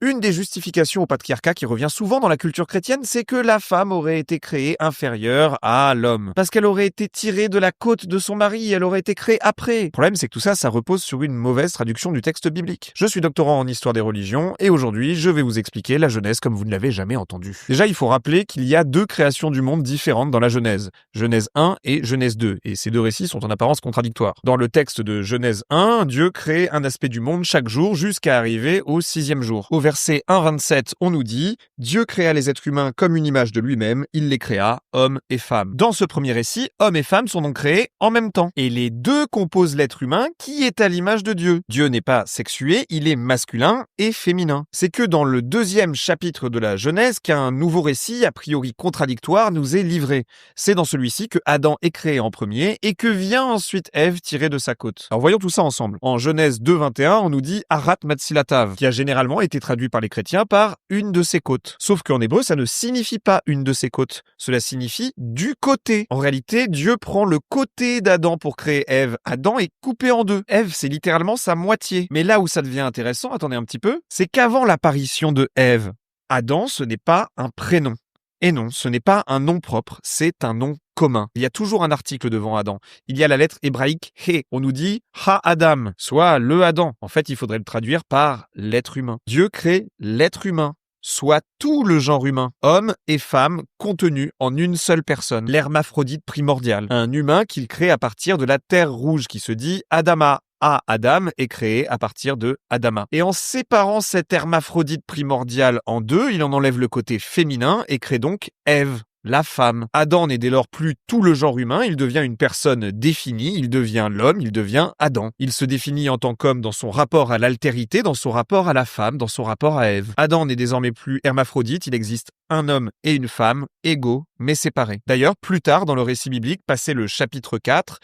Une des justifications au patriarcat qui revient souvent dans la culture chrétienne, c'est que la femme aurait été créée inférieure à l'homme. Parce qu'elle aurait été tirée de la côte de son mari, elle aurait été créée après. Le problème, c'est que tout ça, ça repose sur une mauvaise traduction du texte biblique. Je suis doctorant en histoire des religions, et aujourd'hui, je vais vous expliquer la Genèse comme vous ne l'avez jamais entendu. Déjà, il faut rappeler qu'il y a deux créations du monde différentes dans la Genèse. Genèse 1 et Genèse 2, et ces deux récits sont en apparence contradictoires. Dans le texte de Genèse 1, Dieu crée un aspect du monde chaque jour jusqu'à arriver au 6e jour. Au verset 1,27, on nous dit « Dieu créa les êtres humains comme une image de lui-même, il les créa, hommes et femmes ». Dans ce premier récit, hommes et femmes sont donc créés en même temps. Et les deux composent l'être humain qui est à l'image de Dieu. Dieu n'est pas sexué, il est masculin et féminin. C'est que dans le 2e chapitre de la Genèse qu'un nouveau récit, a priori contradictoire, nous est livré. C'est dans celui-ci que Adam est créé en premier et que vient ensuite Ève tirée de sa côte. Alors voyons tout ça ensemble. En Genèse 2,21, on nous dit « Arat Matsilatav », qui a généralement été traduit par les chrétiens par « une de ses côtes ». Sauf qu'en hébreu, ça ne signifie pas « une de ses côtes ». Cela signifie « du côté ». En réalité, Dieu prend le côté d'Adam pour créer Ève. Adam est coupé en deux. Ève, c'est littéralement sa moitié. Mais là où ça devient intéressant, attendez un petit peu, c'est qu'avant l'apparition de Ève, Adam, ce n'est pas un prénom. Et non, ce n'est pas un nom propre, c'est un nom commun. Il y a toujours un article devant Adam. Il y a la lettre hébraïque He. On nous dit Ha Adam, soit le Adam. En fait, il faudrait le traduire par l'être humain. Dieu crée l'être humain, soit tout le genre humain, hommes et femmes contenus en une seule personne, l'hermaphrodite primordial, un humain qu'il crée à partir de la terre rouge qui se dit Adama. Adam est créé à partir de Adama. Et en séparant cet hermaphrodite primordial en deux, il en enlève le côté féminin et crée donc Ève, la femme. Adam n'est dès lors plus tout le genre humain, il devient une personne définie, il devient l'homme, il devient Adam. Il se définit en tant qu'homme dans son rapport à l'altérité, dans son rapport à la femme, dans son rapport à Ève. Adam n'est désormais plus hermaphrodite, il existe un homme et une femme, égaux mais séparés. D'ailleurs, plus tard dans le récit biblique, passé le chapitre 4,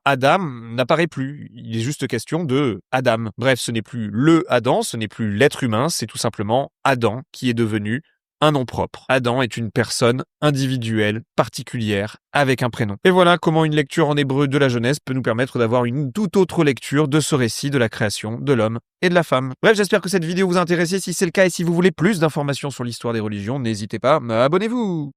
Adam n'apparaît plus. Il est juste question de Adam. Bref, ce n'est plus le Adam, ce n'est plus l'être humain, c'est tout simplement Adam qui est devenu un nom propre. Adam est une personne individuelle, particulière, avec un prénom. Et voilà comment une lecture en hébreu de la Genèse peut nous permettre d'avoir une toute autre lecture de ce récit de la création de l'homme et de la femme. Bref, j'espère que cette vidéo vous a intéressé. Si c'est le cas et si vous voulez plus d'informations sur l'histoire des religions, n'hésitez pas, abonnez-vous.